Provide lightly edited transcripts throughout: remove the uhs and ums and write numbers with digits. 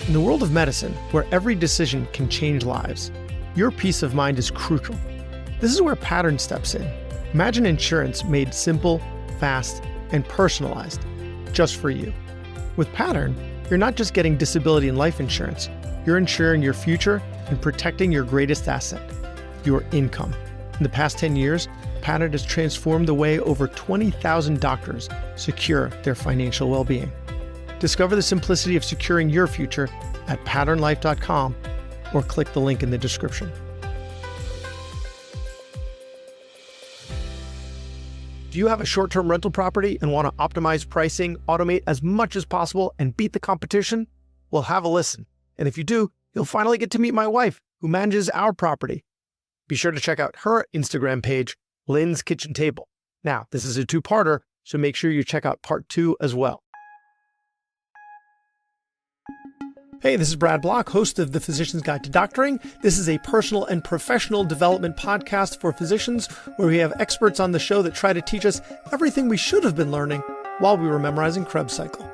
In the world of medicine, where every decision can change lives, your peace of mind is crucial. This is where Pattern steps in. Imagine insurance made simple, fast, and personalized, just for you. With Pattern, you're not just getting disability and life insurance, you're insuring your future and protecting your greatest asset, your income. In the past 10 years, Pattern has transformed the way over 20,000 doctors secure their financial well-being. Discover the simplicity of securing your future at patternlife.com or click the link in the description. Do you have a short-term rental property and want to optimize pricing, automate as much as possible, and beat the competition? Well, have a listen. And if you do, you'll finally get to meet my wife, who manages our property. Be sure to check out her Instagram page, Lynne's Kitchen Table. Now, this is a two-parter, so make sure you check out part 2 as well. Hey, this is Brad Block, host of The Physician's Guide to Doctoring. This is a personal and professional development podcast for physicians where we have experts on the show that try to teach us everything we should have been learning while we were memorizing Krebs cycle.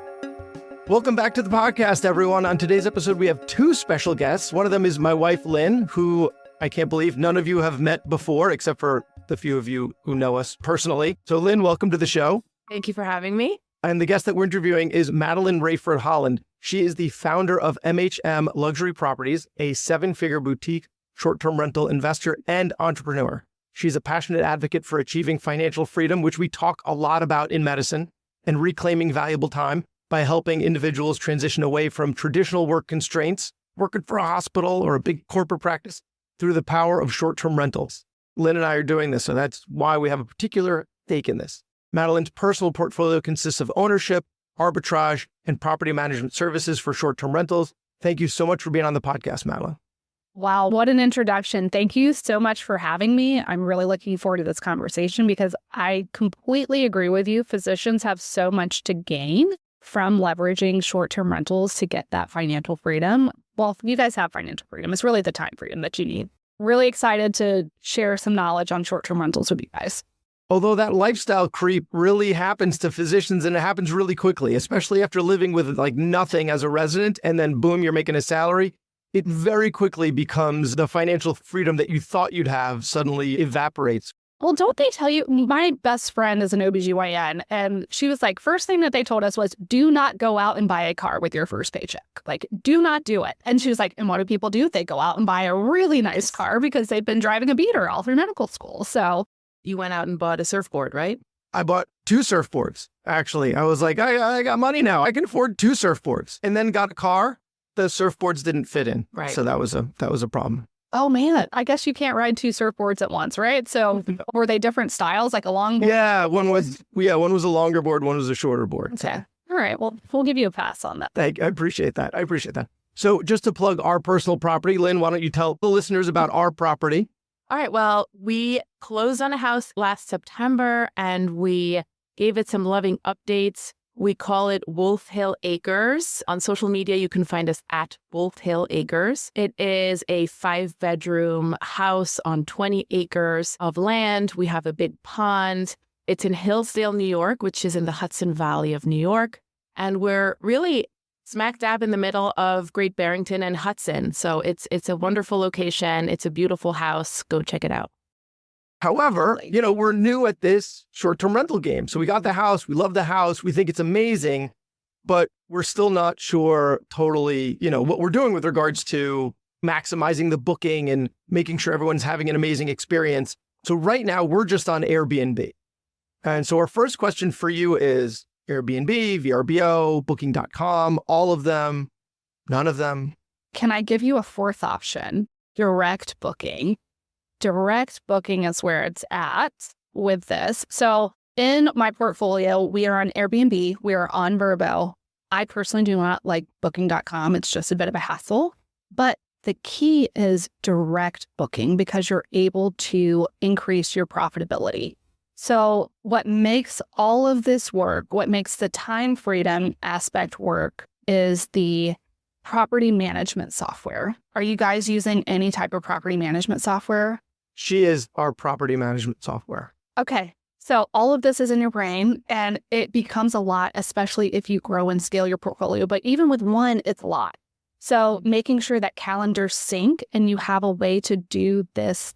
Welcome back to the podcast, everyone. On today's episode, we have 2 special guests. One of them is my wife, Lynne, who I can't believe none of you have met before, except for the few of you who know us personally. So Lynne, welcome to the show. Thank you for having me. And the guest that we're interviewing is Madeleine Raiford-Holland. She is the founder of MHM Luxury Properties, a 7-figure boutique short-term rental investor and entrepreneur. She's a passionate advocate for achieving financial freedom, which we talk a lot about in medicine, and reclaiming valuable time by helping individuals transition away from traditional work constraints, working for a hospital or a big corporate practice, through the power of short-term rentals. Lynne and I are doing this, so that's why we have a particular stake in this. Madeleine's personal portfolio consists of ownership, arbitrage, and property management services for short-term rentals. Thank you so much for being on the podcast, Madeline. Wow, what an introduction. Thank you so much for having me. I'm really looking forward to this conversation because I completely agree with you. Physicians have so much to gain from leveraging short-term rentals to get that financial freedom. Well, you guys have financial freedom. It's really the time freedom that you need. Really excited to share some knowledge on short-term rentals with you guys. Although that lifestyle creep really happens to physicians and it happens really quickly, especially after living with like nothing as a resident and then boom, you're making a salary. It very quickly becomes the financial freedom that you thought you'd have suddenly evaporates. Well, don't they tell you, my best friend is an OBGYN, and she was like, first thing that they told us was, do not go out and buy a car with your first paycheck. Like, do not do it. And she was like, and what do people do? They go out and buy a really nice car because they've been driving a beater all through medical school. So you went out and bought a surfboard, right? I bought 2 surfboards, actually. I was like, I got money now. I can afford 2 surfboards. And then got a car. The surfboards didn't fit in. Right. So that was a problem. oh man, I guess you can't ride 2 surfboards at once, right? So were they different styles, like a longboard? Yeah, one was a longer board, one was a shorter board. Okay. All right. Well, we'll give you a pass on that. I appreciate that. So just to plug our personal property, Lynne, why don't you tell the listeners about our property? All right. Well, we closed on a house last September and we gave it some loving updates. We call it Wolf Hill Acres. On social media, you can find us at Wolf Hill Acres. It is a 5-bedroom house on 20 acres of land. We have a big pond. It's in Hillsdale, New York, which is in the Hudson Valley of New York. And we're really smack dab in the middle of Great Barrington and Hudson. So it's a wonderful location. It's a beautiful house. Go check it out. However, we're new at this short-term rental game. So we got the house. We love the house. We think it's amazing, but we're still not sure totally, what we're doing with regards to maximizing the booking and making sure everyone's having an amazing experience. So right now we're just on Airbnb. And so our first question for you is Airbnb, VRBO, Booking.com, all of them, none of them. Can I give you a fourth option? Direct booking. Direct booking is where it's at with this. So in my portfolio, we are on Airbnb. We are on Vrbo. I personally do not like Booking.com. It's just a bit of a hassle. But the key is direct booking because you're able to increase your profitability. So what makes all of this work, what makes the time freedom aspect work is the property management software. Are you guys using any type of property management software? She is our property management software. Okay. So all of this is in your brain and it becomes a lot, especially if you grow and scale your portfolio. But even with one, it's a lot. So making sure that calendars sync and you have a way to do this,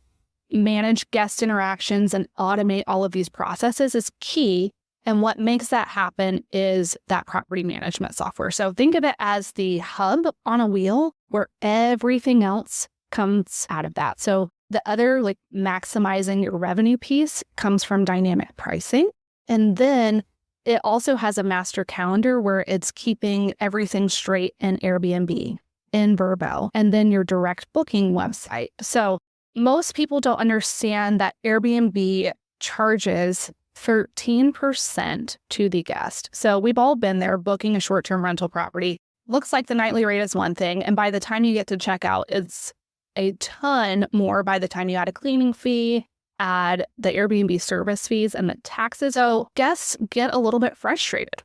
manage guest interactions and automate all of these processes is key. And what makes that happen is that property management software. So think of it as the hub on a wheel where everything else comes out of that. So the other, like, maximizing your revenue piece comes from dynamic pricing. And then it also has a master calendar where it's keeping everything straight in Airbnb, in Vrbo, and then your direct booking website. So most people don't understand that Airbnb charges 13% to the guest. So we've all been there booking a short-term rental property. Looks like the nightly rate is one thing. And by the time you get to checkout, it's a ton more by the time you add a cleaning fee, add the Airbnb service fees and the taxes. So guests get a little bit frustrated.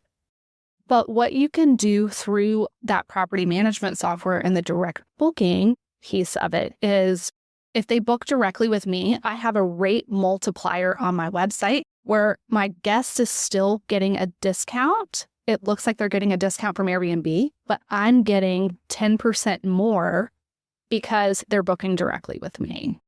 But what you can do through that property management software and the direct booking piece of it is, if they book directly with me, I have a rate multiplier on my website where my guest is still getting a discount. It looks like they're getting a discount from Airbnb, but I'm getting 10% more because they're booking directly with me,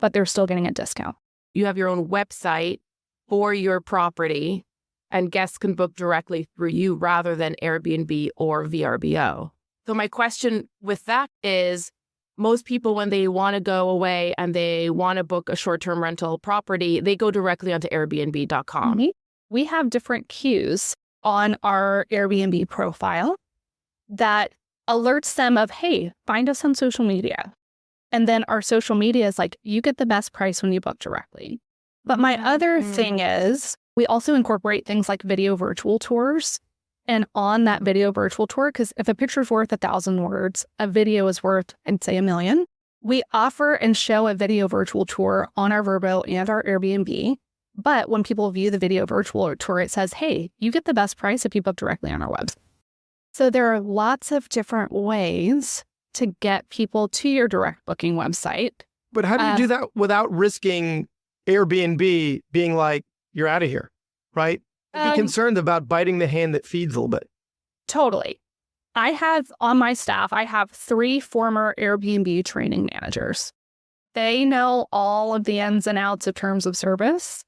but they're still getting a discount. You have your own website for your property, and guests can book directly through you rather than Airbnb or VRBO. So my question with that is, most people, when they want to go away and they want to book a short-term rental property, they go directly onto Airbnb.com. Mm-hmm. We have different cues on our Airbnb profile that alerts them of, hey, find us on social media. And then our social media is like, you get the best price when you book directly. But my other thing is, we also incorporate things like video virtual tours. And on that video virtual tour, because if a picture is worth 1,000 words, a video is worth, I'd say, 1,000,000. We offer and show a video virtual tour on our Vrbo and our Airbnb. But when people view the video virtual tour, it says, hey, you get the best price if you book directly on our website. So there are lots of different ways to get people to your direct booking website. But how do you do that without risking Airbnb being like, you're out of here, right? Be concerned about biting the hand that feeds a little bit. Totally. I have on my staff, I have 3 former Airbnb training managers. They know all of the ins and outs of terms of service.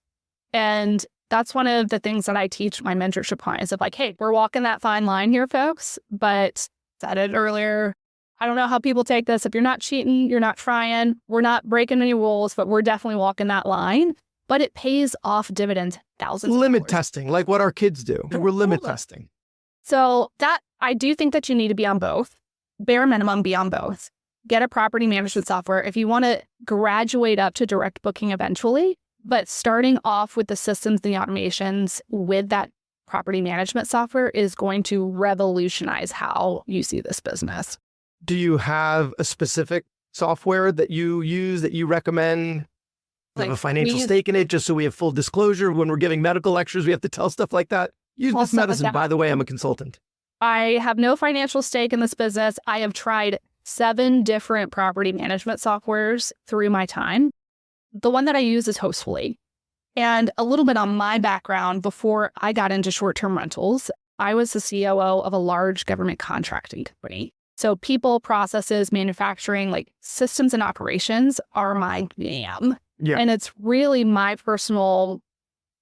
And that's one of the things that I teach my mentorship clients of, like, hey, we're walking that fine line here, folks. But said it earlier, I don't know how people take this. If you're not cheating, you're not trying. We're not breaking any rules, but we're definitely walking that line. But it pays off dividends, thousands. Limit testing, like what our kids do. We're limit testing. So that, I do think that you need to be on both. Bare minimum, be on both. Get a property management software if you want to graduate up to direct booking eventually. But starting off with the systems, the automations with that property management software is going to revolutionize how you see this business. Do you have a specific software that you use that you recommend? Like, have a financial stake in it, just so we have full disclosure. When we're giving medical lectures, we have to tell stuff like that. Use this medicine. By the way, I'm a consultant. I have no financial stake in this business. I have tried 7 different property management softwares through my time. The one that I use is Hostfully. And a little bit on my background, before I got into short-term rentals, I was the COO of a large government contracting company. So people, processes, manufacturing, like systems and operations are my jam. Yeah. And it's really my personal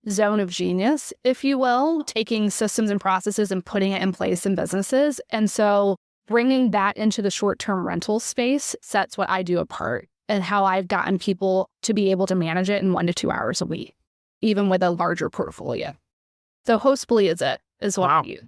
zone of genius, if you will, taking systems and processes and putting it in place in businesses. And so bringing that into the short-term rental space sets what I do apart, and how I've gotten people to be able to manage it in 1 to 2 hours a week, even with a larger portfolio. So Hostfully is what I use.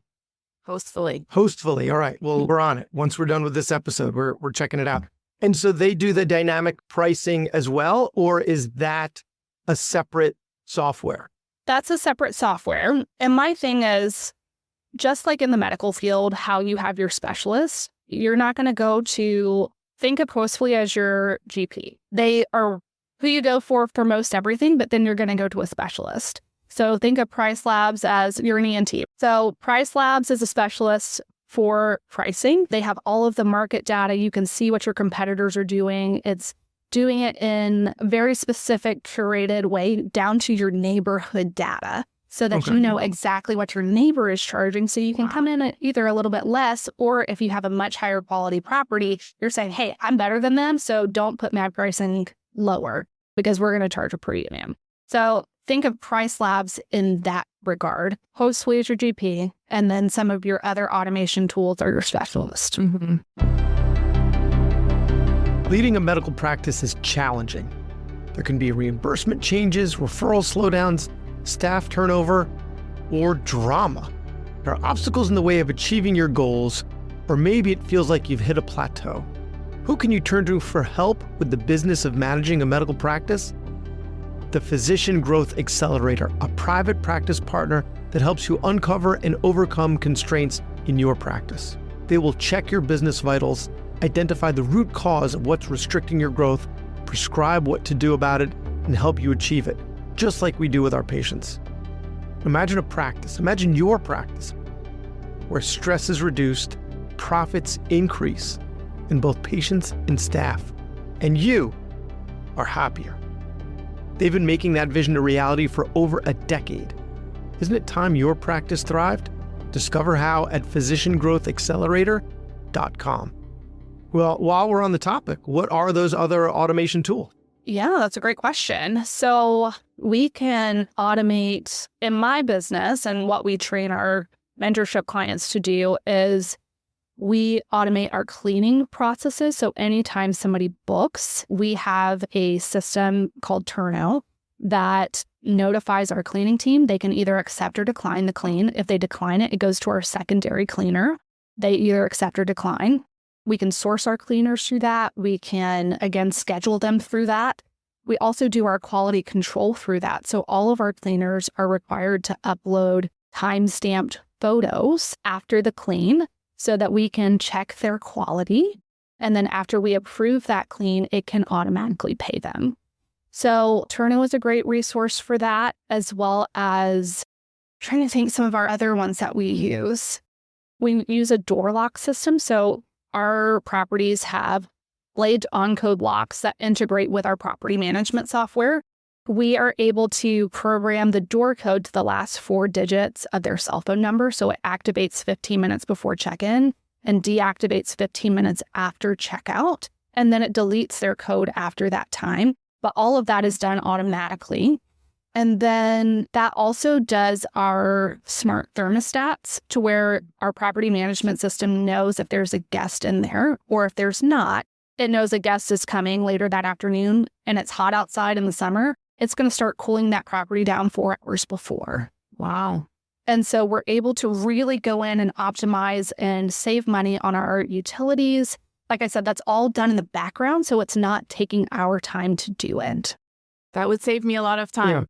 Hostfully. All right. Well, we're on it. Once we're done with this episode, we're checking it out. And so they do the dynamic pricing as well, or is that a separate software? That's a separate software. And my thing is, just like in the medical field, how you have your specialist, you're not going to go to, think of Hostfully as your GP. They are who you go for most everything, but then you're going to go to a specialist. So think of Price Labs as your ENT. So Price Labs is a specialist for pricing. They have all of the market data. You can see what your competitors are doing. It's doing it in a very specific, curated way down to your neighborhood data. so that Okay. you know exactly what your neighbor is charging. So you can come in at either a little bit less, or if you have a much higher quality property, you're saying, hey, I'm better than them, so don't put my pricing lower because we're going to charge a premium. So think of Price Labs in that regard. Hostfully is your GP, and then some of your other automation tools are your specialist. Mm-hmm. Leading a medical practice is challenging. There can be reimbursement changes, referral slowdowns, staff turnover, or drama. There are obstacles in the way of achieving your goals, or maybe it feels like you've hit a plateau. Who can you turn to for help with the business of managing a medical practice? The Physician Growth Accelerator, a private practice partner that helps you uncover and overcome constraints in your practice. They will check your business vitals, identify the root cause of what's restricting your growth, prescribe what to do about it, and help you achieve it, just like we do with our patients. Imagine a practice, imagine your practice, where stress is reduced, profits increase in both patients and staff, and you are happier. They've been making that vision a reality for over a decade. Isn't it time your practice thrived? Discover how at physiciangrowthaccelerator.com. Well, while we're on the topic, what are those other automation tools? Yeah, that's a great question. So we can automate in my business, and what we train our mentorship clients to do is we automate our cleaning processes. So anytime somebody books, we have a system called Turno that notifies our cleaning team. They can either accept or decline the clean. If they decline it, it goes to our secondary cleaner. They either accept or decline. We can source our cleaners through that. We can, again, schedule them through that. We also do our quality control through that. So all of our cleaners are required to upload time-stamped photos after the clean so that we can check their quality. And then after we approve that clean, it can automatically pay them. So Turno is a great resource for that, as well as trying to think some of our other ones that we use. We use a door lock system. So our properties have blade on-code locks that integrate with our property management software. We are able to program the door code to the last 4 digits of their cell phone number. So it activates 15 minutes before check-in and deactivates 15 minutes after checkout. And then it deletes their code after that time. But all of that is done automatically. And then that also does our smart thermostats to where our property management system knows if there's a guest in there, or if there's not, it knows a guest is coming later that afternoon and it's hot outside in the summer. It's going to start cooling that property down 4 hours before. Wow. And so we're able to really go in and optimize and save money on our utilities. Like I said, that's all done in the background, so it's not taking our time to do it. That would save me a lot of time. Yeah.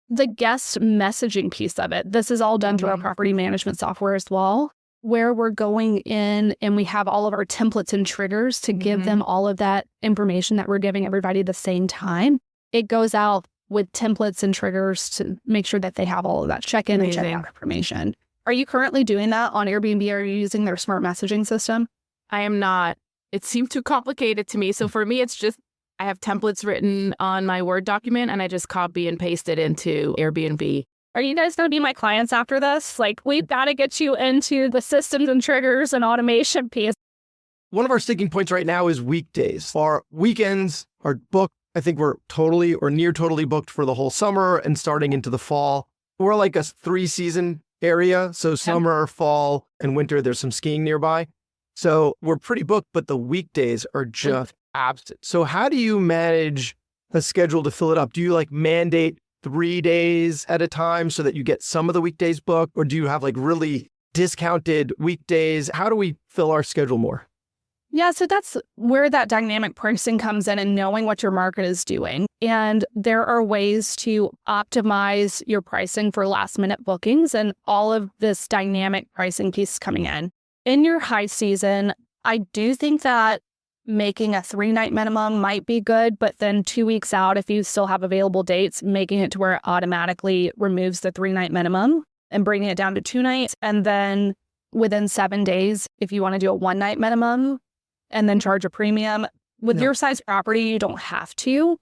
The guest messaging piece of it, this is all done through our property management software as well, where we're going in and we have all of our templates and triggers to give them all of that information that we're giving everybody at the same time. It goes out with templates and triggers to make sure that they have all of that check-in and check-out information. Are you currently doing that on Airbnb? Are you using their smart messaging system? I am not. It seemed too complicated to me. So for me, it's just I have templates written on my Word document and I just copy and paste it into Airbnb. Are you guys going to be my clients after this? Like, we've got to get you into the systems and triggers and automation piece. One of our sticking points right now is weekdays. Our weekends are booked. I think we're totally or near totally booked for the whole summer and starting into the fall. We're like a 3-season area. So summer, fall, and winter, there's some skiing nearby. So we're pretty booked, but the weekdays are just absent. So how do you manage a schedule to fill it up? Do you like mandate 3 days at a time so that you get some of the weekdays booked? Or do you have like really discounted weekdays? How do we fill our schedule more? Yeah, so that's where that dynamic pricing comes in and knowing what your market is doing. And there are ways to optimize your pricing for last minute bookings and all of this dynamic pricing piece coming in. In your high season, I do think that making a 3-night minimum might be good, but then 2 weeks out, if you still have available dates, making it to where it automatically removes the 3-night minimum and bringing it down to 2 nights. And then within 7 days, if you want to do a 1-night minimum and then charge a premium. With your size property, you don't have to.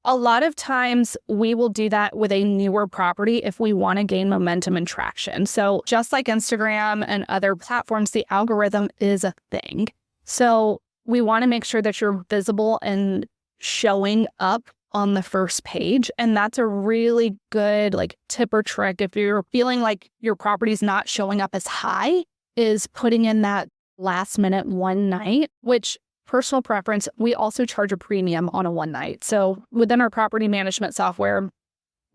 A lot of times we will do that with a newer property if we want to gain momentum and traction. So just like Instagram and other platforms, the algorithm is a thing. So we want to make sure that you're visible and showing up on the first page. And that's a really good tip or trick if you're feeling like your property's not showing up as high, is putting in that last minute one night, which personal preference, we also charge a premium on a one night. So within our property management software,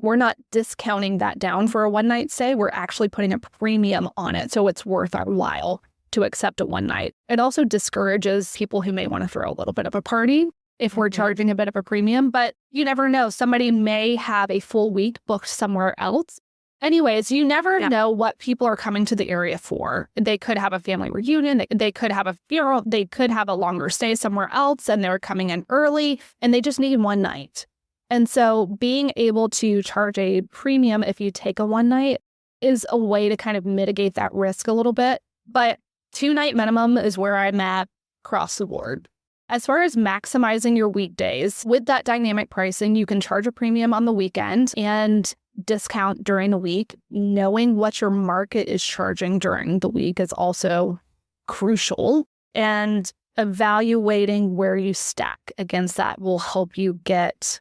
we're not discounting that down for a one night stay. We're actually putting a premium on it. So it's worth our while to accept a one night. It also discourages people who may want to throw a little bit of a party if we're charging a bit of a premium, but you never know. Somebody may have a full week booked somewhere else. Anyways, you never know what people are coming to the area for. They could have a family reunion. They could have a funeral. They could have a longer stay somewhere else and they're coming in early and they just need one night. And so being able to charge a premium if you take a one night is a way to kind of mitigate that risk a little bit. But 2-night minimum is where I'm at across the board. As far as maximizing your weekdays, with that dynamic pricing, you can charge a premium on the weekend and discount during the week. Knowing what your market is charging during the week is also crucial. And evaluating where you stack against that will help you get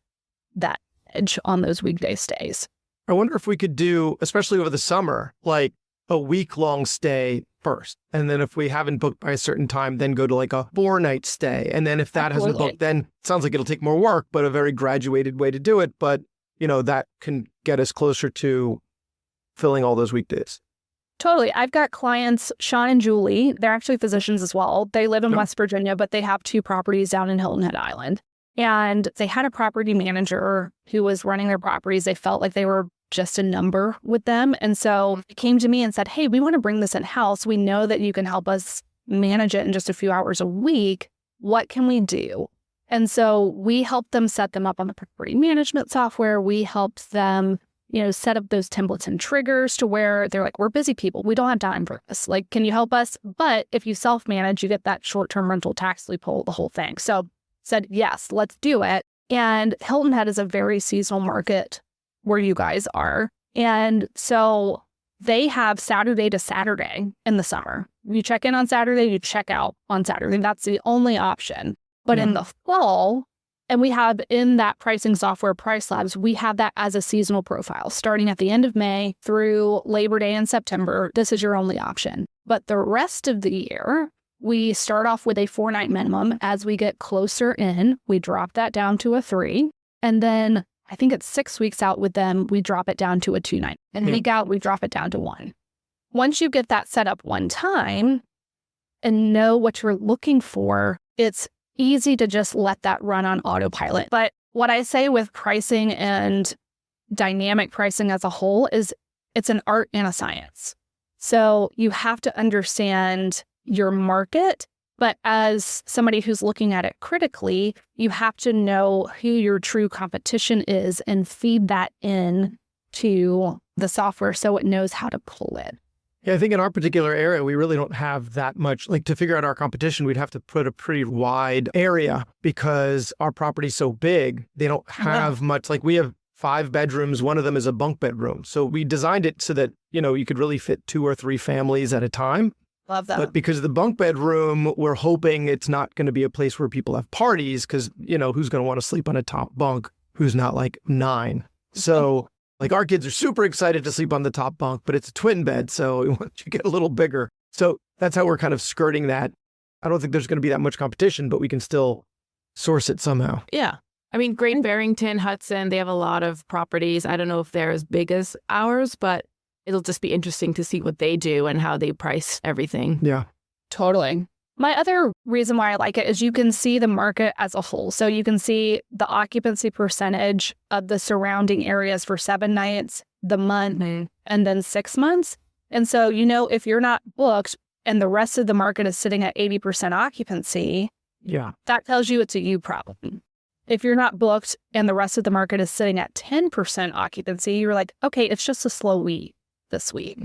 that edge on those weekday stays. I wonder if we could do, especially over the summer, like a week-long stay first. And then if we haven't booked by a certain time, then go to like a 4-night stay. And then if that hasn't booked, then it sounds like it'll take more work, but a very graduated way to do it. But, that can get us closer to filling all those weekdays. Totally. I've got clients, Sean and Julie, they're actually physicians as well. They live in West Virginia, but they have 2 properties down in Hilton Head Island. And they had a property manager who was running their properties. They felt like they were just a number with them. And so they came to me and said, hey, we want to bring this in-house. We know that you can help us manage it in just a few hours a week. What can we do? And so we helped them set them up on the property management software. We helped them, set up those templates and triggers to where they're like, we're busy people. We don't have time for this. Can you help us? But if you self-manage, you get that short-term rental tax loophole, the whole thing. So said, yes, let's do it. And Hilton Head is a very seasonal market where you guys are. And so they have Saturday to Saturday in the summer. You check in on Saturday, you check out on Saturday. That's the only option. But in the fall, and we have in that pricing software, Price Labs, we have that as a seasonal profile. Starting at the end of May through Labor Day in September, this is your only option. But the rest of the year, we start off with a 4-night minimum. As we get closer in, we drop that down to a 3. And then I think it's 6 weeks out with them, we drop it down to a 2-night. And week out, we drop it down to 1. Once you get that set up one time and know what you're looking for, it's easy to just let that run on autopilot. But what I say with pricing and dynamic pricing as a whole is it's an art and a science. So you have to understand your market, but as somebody who's looking at it critically, you have to know who your true competition is and feed that in to the software so it knows how to pull it. Yeah, I think in our particular area, we really don't have that much. To figure out our competition, we'd have to put a pretty wide area because our property's so big, they don't have much. We have 5 bedrooms. One of them is a bunk bedroom. So we designed it so that, you could really fit 2 or 3 families at a time. Love that. But because of the bunk bedroom, we're hoping it's not going to be a place where people have parties because, who's going to want to sleep on a top bunk who's not 9? So our kids are super excited to sleep on the top bunk, but it's a twin bed, so we want you to get a little bigger. So that's how we're kind of skirting that. I don't think there's going to be that much competition, but we can still source it somehow. Yeah. I mean, Great Barrington, Hudson, they have a lot of properties. I don't know if they're as big as ours, but it'll just be interesting to see what they do and how they price everything. Yeah. Totally. My other reason why I like it is you can see the market as a whole. So you can see the occupancy percentage of the surrounding areas for 7 nights, the month, and then 6 months. And so, if you're not booked and the rest of the market is sitting at 80% occupancy, that tells you it's a you problem. If you're not booked and the rest of the market is sitting at 10% occupancy, you're like, okay, it's just a slow week this week.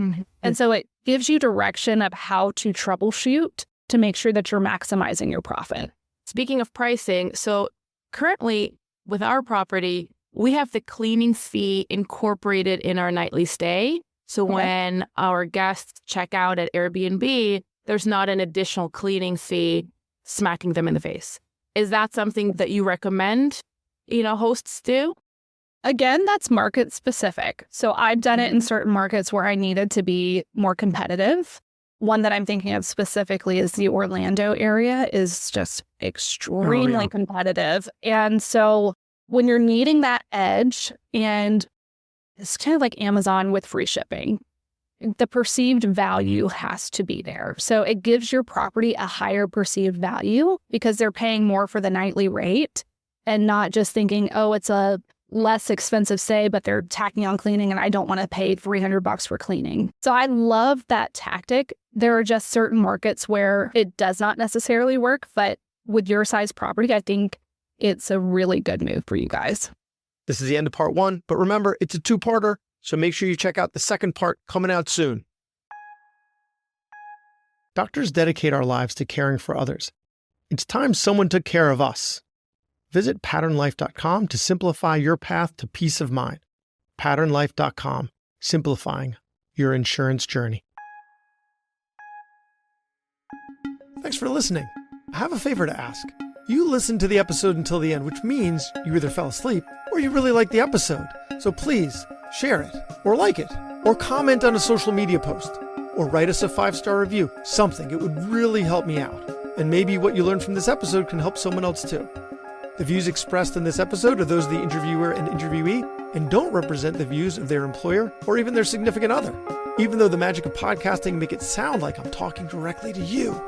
And so it gives you direction of how to troubleshoot to make sure that you're maximizing your profit. Speaking of pricing, so currently with our property, we have the cleaning fee incorporated in our nightly stay. So when our guests check out at Airbnb, there's not an additional cleaning fee smacking them in the face. Is that something that you recommend, hosts do? Again, that's market specific. So I've done it in certain markets where I needed to be more competitive. One that I'm thinking of specifically is the Orlando area is just extremely competitive. And so when you're needing that edge, and it's kind of like Amazon with free shipping, the perceived value has to be there. So it gives your property a higher perceived value because they're paying more for the nightly rate and not just thinking, oh, it's a less expensive stay, but they're tacking on cleaning and I don't want to pay $300 for cleaning. So I love that tactic. There are just certain markets where it does not necessarily work, but with your size property, I think it's a really good move for you guys. This is the end of part 1, but remember, it's a 2-parter, so make sure you check out the second part coming out soon. Doctors dedicate our lives to caring for others. It's time someone took care of us. Visit patternlife.com to simplify your path to peace of mind. Patternlife.com, simplifying your insurance journey. Thanks for listening. I have a favor to ask. You listened to the episode until the end, which means you either fell asleep or you really liked the episode. So please share it or like it or comment on a social media post or write us a 5-star review. Something. It would really help me out. And maybe what you learned from this episode can help someone else too. The views expressed in this episode are those of the interviewer and interviewee and don't represent the views of their employer or even their significant other, even though the magic of podcasting make it sound like I'm talking directly to you.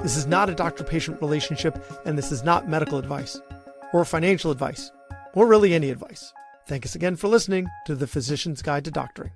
This is not a doctor-patient relationship, and this is not medical advice or financial advice or really any advice. Thank us again for listening to The Physician's Guide to Doctoring.